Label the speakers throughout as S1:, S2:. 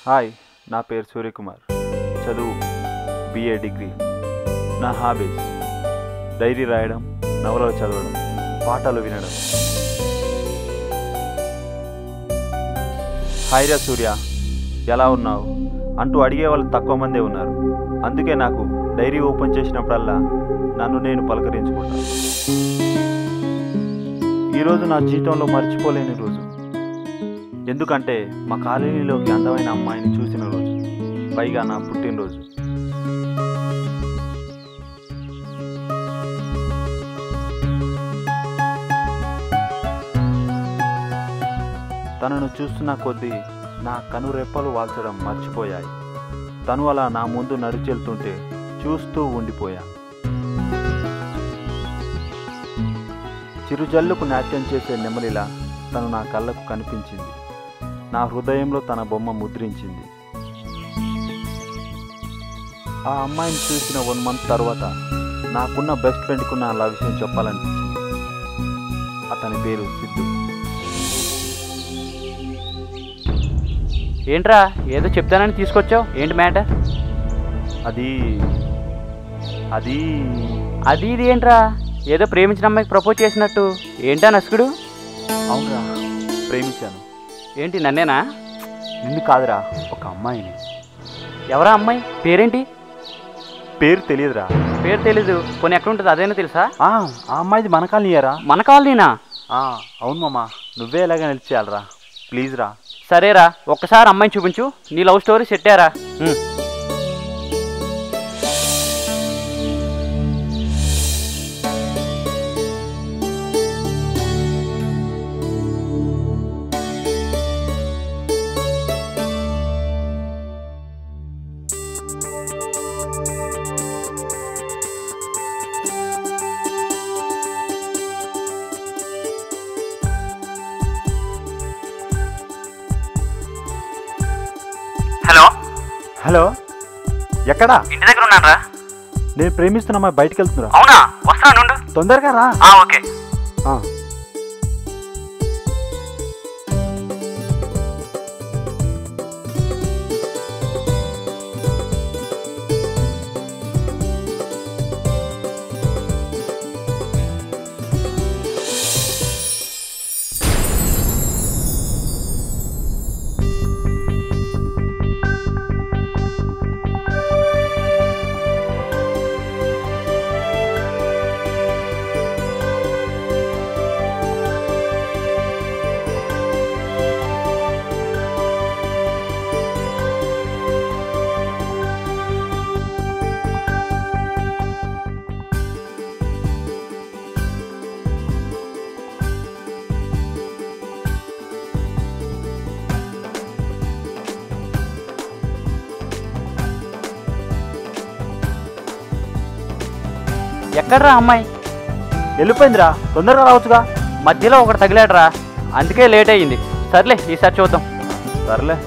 S1: Hi, నా పేరు సూర్యకుమార్. చదువు బిఏ డిగ్రీ. నా హాబీస్ డైరీ రాయడం, నవలలు చదవడం, పాటలు వినడం. హాయ్రా సూర్య, ఎలా ఉన్నావు అంటూ అడిగే వాళ్ళు తక్కువ మందే ఉన్నారు. అందుకే నాకు డైరీ ఓపెన్ చేసినప్పుడల్లా నన్ను నేను పలకరించుకుంటాను. ఈరోజు నా జీవితంలో మర్చిపోలేని రోజు. ఎందుకంటే మా కాలనీలోకి అందమైన అమ్మాయిని చూసిన రోజు, పైగా నా పుట్టినరోజు. తనను చూస్తున్న కొద్దీ నా కనురెప్పలు వాల్చడం మర్చిపోయాయి. తను అలా నా ముందు నడిచెళ్తుంటే చూస్తూ ఉండిపోయా. చిరుజల్లుకు నాట్యం చేసే నెమలిలా తను నా కళ్ళకు కనిపించింది. నా హృదయంలో తన బొమ్మ ముద్రించింది. ఆ అమ్మాయిని చూసిన 1 మంత్ తర్వాత నాకున్న బెస్ట్ ఫ్రెండ్కు నా అలా విషయం చెప్పాలనిపించింది. అతని పేరు సిద్ధు.
S2: ఏంట్రా ఏదో చెప్తానని తీసుకొచ్చావు, ఏంటి మ్యాటర్?
S1: అది
S2: ఇది ఏంట్రా, ఏదో ప్రేమించిన అమ్మాయికి ప్రపోజ్ చేసినట్టు. ఏంటా నసుకుడు?
S1: అవునరా, ప్రేమించాను.
S2: ఏంటి, నన్నేనా?
S1: నిన్ను కాదురా, ఒక అమ్మాయిని.
S2: ఎవరా అమ్మాయి? పేరేంటి?
S1: పేరు తెలియదురా.
S2: పేరు తెలీదు, కొన్ని ఎక్కడ ఉంటుంది అదేనా తెలుసా?
S1: ఆ అమ్మాయిది మన కాలనీయరా?
S2: మన కాలనీనా?
S1: అవును మామ, నువ్వే ఎలాగ నిలిచేయాలరా, ప్లీజ్ రా.
S2: సరేరా, ఒక్కసారి అమ్మాయిని చూపించు. నీ లవ్ స్టోరీ సెట్టారా?
S1: హలో, ఎక్కడా?
S2: ఇంటి దగ్గర ఉన్నారా?
S1: నేను ప్రేమిస్తున్న అమ్మాయి బయటికి వెళ్తున్నా.
S2: అవునా, వస్తాను,
S1: తొందరగా రా.
S2: ఓకే. ఎక్కడ్రా అమ్మాయి?
S1: వెళ్ళిపోయిందిరా, తొందరగా రావచ్చుగా.
S2: మధ్యలో ఒకటి తగిలాడరా, అందుకే లేట్ అయ్యింది. సర్లే, ఈసారి చూద్దాం.
S1: సర్లే.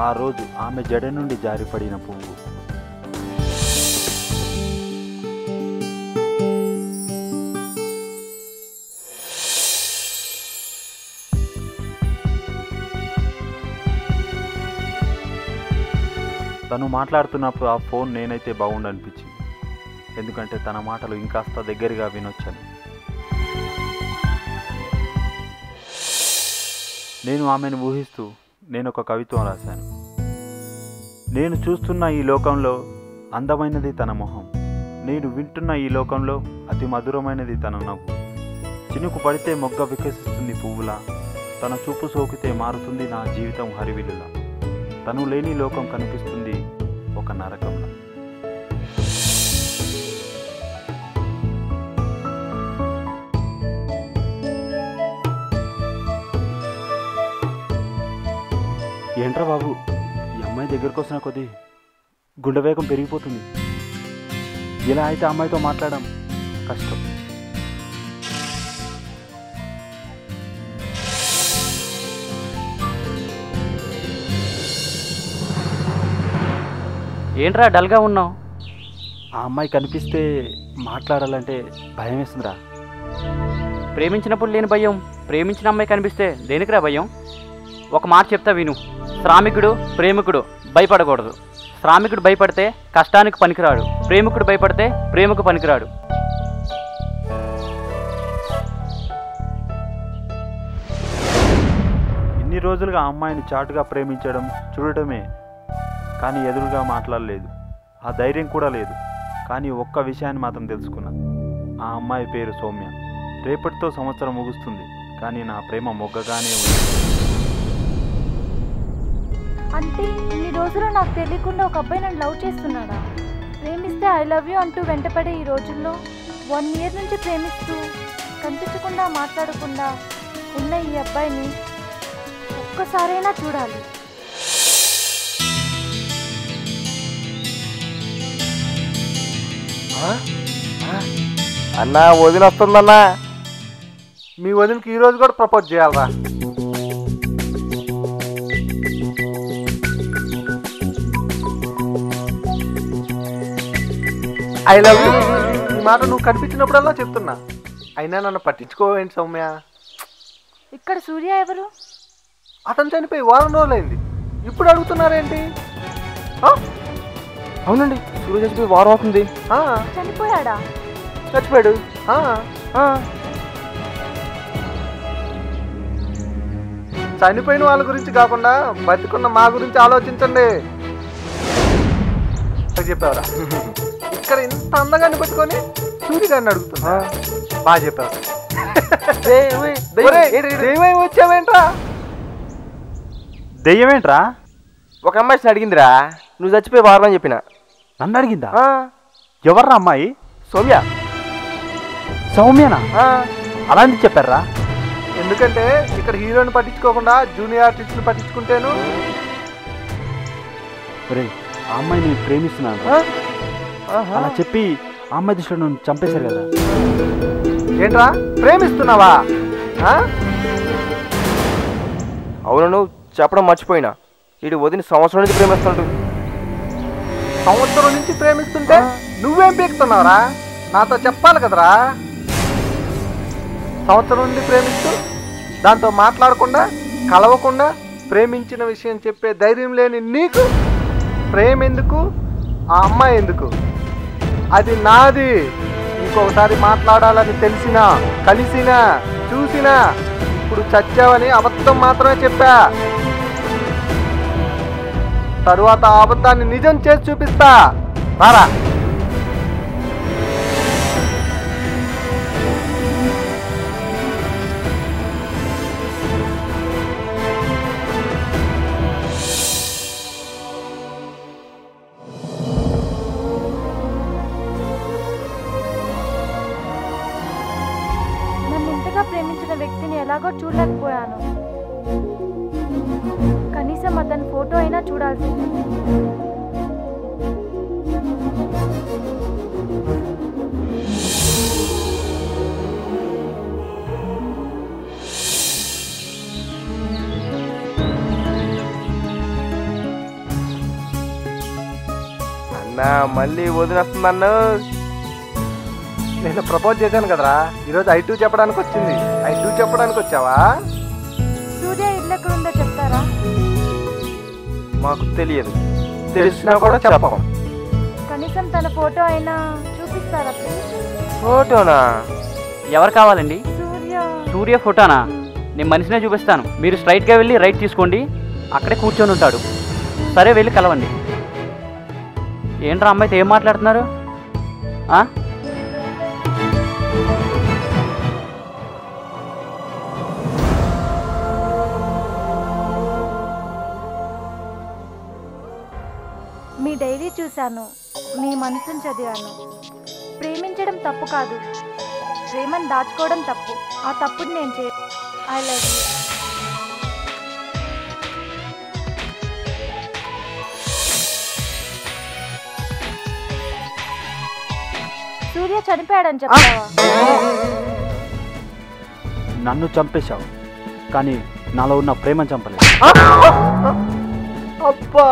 S1: ఆ రోజు ఆమె జడ నుండి జారిపడిన పువ్వు. తను మాట్లాడుతున్నప్పుడు ఆ ఫోన్ నేనైతే బాగుండనిపించింది. ఎందుకంటే తన మాటలు ఇంకాస్త దగ్గరగా వినొచ్చని. నేను ఆమెను ఊహిస్తూ నేను ఒక కవిత్వం రాశాను. నేను చూస్తున్న ఈ లోకంలో అందమైనది తన మొహం, నేను వింటున్న ఈ లోకంలో అతి మధురమైనది తన నవ్వు. చినుకు పడితే మొగ్గ వికసిస్తుంది పువ్వులా, తన చూపు సోకితే మారుతుంది నా జీవితం హరివిల్లులా. తను లేని లోకం కనిపిస్తుంది ఒక నరకంలా. ఏంట్రా బాబు, ఈ అమ్మాయి దగ్గరకు వచ్చిన కొద్దీ గుండె వేగం పెరిగిపోతుంది. ఇలా అయితే అమ్మాయితో మాట్లాడడం కష్టం.
S2: ఏంట్రా డల్గా ఉన్నావు?
S1: ఆ అమ్మాయి కనిపిస్తే మాట్లాడాలంటే భయం వేస్తుందిరా.
S2: ప్రేమించినప్పుడు లేని భయం ప్రేమించిన అమ్మాయి కనిపిస్తే దేనికిరా భయం? ఒక మాట చెప్తా విను. శ్రామికుడు ప్రేమికుడు భయపడకూడదు. శ్రామికుడు భయపడితే కష్టానికి పనికిరాడు, ప్రేమికుడు భయపడితే ప్రేమకు పనికిరాడు.
S1: ఇన్ని రోజులుగా ఆ అమ్మాయిని చాటుగా ప్రేమించడం చూడటమే, కానీ ఎదురుగా మాట్లాడలేదు. ఆ ధైర్యం కూడా లేదు. కానీ ఒక్క విషయాన్ని మాత్రం తెలుసుకున్నా. ఆ అమ్మాయి పేరు సౌమ్య. రేపటితో సంవత్సరం ముగుస్తుంది, కానీ నా ప్రేమ మొగ్గగానే ఉంది.
S3: అంటే ఇన్ని రోజులు నాకు తెలియకుండా ఒక అబ్బాయి నన్ను లవ్ చేస్తున్నాడా? ప్రేమిస్తే ఐ లవ్ యూ అంటూ వెంటపడే ఈ రోజుల్లో 1 ఇయర్ నుంచి ప్రేమిస్తూ కనిపించకుండా మాట్లాడకుండా ఉన్న ఈ అబ్బాయిని ఒక్కసారైనా చూడాలి.
S4: అన్నా వదిన వస్తుందన్నా. మీ వదినకి ఈరోజు కూడా ప్రపోజ్ చేయాలరా? I love you. ఈ మాట నువ్వు కనిపించినప్పుడల్లా చెప్తున్నా, అయినా నన్ను పట్టించుకోవేంటి సౌమ్య?
S3: ఇక్కడ సూర్య ఎవరు?
S4: అతను చనిపోయి వారం రోజులైంది, ఇప్పుడు అడుగుతున్నారేంటి?
S2: అవునండి, సూర్య చచ్చిపోయి వారం అవుతుంది.
S3: చనిపోయాడా?
S4: చచ్చిపోయాడు. చనిపోయిన వాళ్ళ గురించి కాకుండా బతికున్న మా గురించి ఆలోచించండి. చెప్పావరా? ఇక్కడ ఇంత అందగాన్ని పెట్టుకొని సూర్య గారిని అడుగుతున్నా. బాగా చెప్పావు. దెయ్యం వచ్చావేంట్రా?
S1: దెయ్యమేంట్రా?
S2: ఒక అమ్మాయి అడిగిందిరా, నువ్వు చచ్చిపోయి వారం అని చెప్పిన.
S1: నన్ను అడిగిందా? ఎవర్రా అమ్మాయి?
S2: సౌమ్య.
S1: సౌమ్యనా? అలాంటి చెప్పారా?
S4: ఎందుకంటే ఇక్కడ హీరోని పట్టించుకోకుండా జూనియర్ ఆర్టిస్ట్ని పట్టించుకుంటేను.
S1: రే, ఆ అమ్మాయిని ప్రేమిస్తున్నాను అలా చెప్పి ఆ అమ్మాయి దృష్టిలో నన్ను చంపేశారు కదా.
S4: ఏంట్రా ప్రేమిస్తున్నావా?
S2: అవును, నువ్వు చెప్పడం మర్చిపోయినా. వీడు వదిన సంవత్సరం నుంచి ప్రేమిస్తున్నాడు.
S4: సంవత్సరం నుంచి ప్రేమిస్తుంటే నువ్వేం పీకుతున్నావురా? నాతో చెప్పాలి కదరా. సంవత్సరం నుండి ప్రేమిస్తూ దాంతో మాట్లాడకుండా కలవకుండా ప్రేమించిన విషయం చెప్పే ధైర్యం లేని నీకు ప్రేమ ఎందుకు? ఆ అమ్మాయి ఎందుకు? అది నాది. ఇంకొకసారి మాట్లాడాలని తెలిసినా, కలిసినా, చూసినా ఇప్పుడు చచ్చావని అబద్ధం మాత్రమే చెప్పా. తరువాత ఆ అబద్ధాన్ని నిజం చేసి చూపిస్తా. రారా.
S3: ప్రేమించిన వ్యక్తిని ఎలాగో చూడలేకపోయాను. కనీసం అతని ఫోటో అయినా చూడాల్సింది.
S4: అన్నా మళ్ళీ వదిలేస్తుందన్ను. నేను ప్రపోజ్ చేశాను కదరా, ఈరోజు I2 చెప్పడానికి వచ్చింది. I2 చెప్పడానికి వచ్చావా?
S3: సూర్య ఇల్లు ఎక్కడ ఉందో చెప్తారా?
S4: మాకు తెలియదు, తెలిసినా కూడా చెప్పం.
S3: కనీసం తన ఫోటో అయినా చూపిస్తారా ప్లీజ్?
S2: ఫోటోనా? ఎవరు కావాలండి?
S3: సూర్య.
S2: సూర్య ఫోటోనా? నేను మనిషినే చూపిస్తాను. మీరు స్ట్రైట్గా వెళ్ళి రైట్ తీసుకోండి, అక్కడే కూర్చొని ఉంటాడు. సరే, వెళ్ళి కలవండి. ఏంట్రా అమ్మాయితో ఏం మాట్లాడుతున్నారు?
S3: మీ డైరీ చూశాను, మీ మనసును చదివాను. ప్రేమించడం తప్పు కాదు, ప్రేమను దాచుకోవడం తప్పు. ఆ తప్పుని నేను ఐ లవ్ యూ. సూర్య చనిపోయాడని చెప్తావా?
S1: నన్ను చంపేశావు, కానీ నాలో ఉన్న ప్రేమను చంపలేదు.
S4: అబ్బా,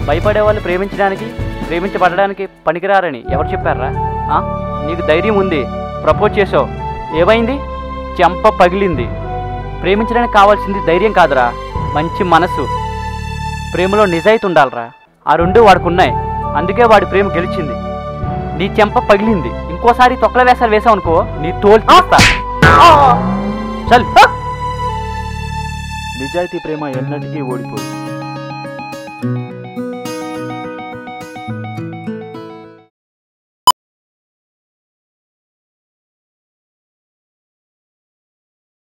S2: భయపడే వాళ్ళు ప్రేమించడానికి, ప్రేమించబడడానికి పనికిరారని ఎవరు చెప్పారా? నీకు ధైర్యం ఉంది, ప్రపోజ్ చేసావు, ఏమైంది? చెంప పగిలింది. ప్రేమించడానికి కావాల్సింది ధైర్యం కాదురా, మంచి మనసు. ప్రేమలో నిజాయితీ ఉండాలరా. ఆ రెండు వాడికి ఉన్నాయి, అందుకే వాడి ప్రేమ గెలిచింది. నీ చెంప పగిలింది, ఇంకోసారి తొక్కల వేసాలు వేసావు అనుకో నీ తోలు తీస్తా. చల్.
S1: నిజాయితీ ప్రేమ ఎన్నటికీ ఓడిపోదు.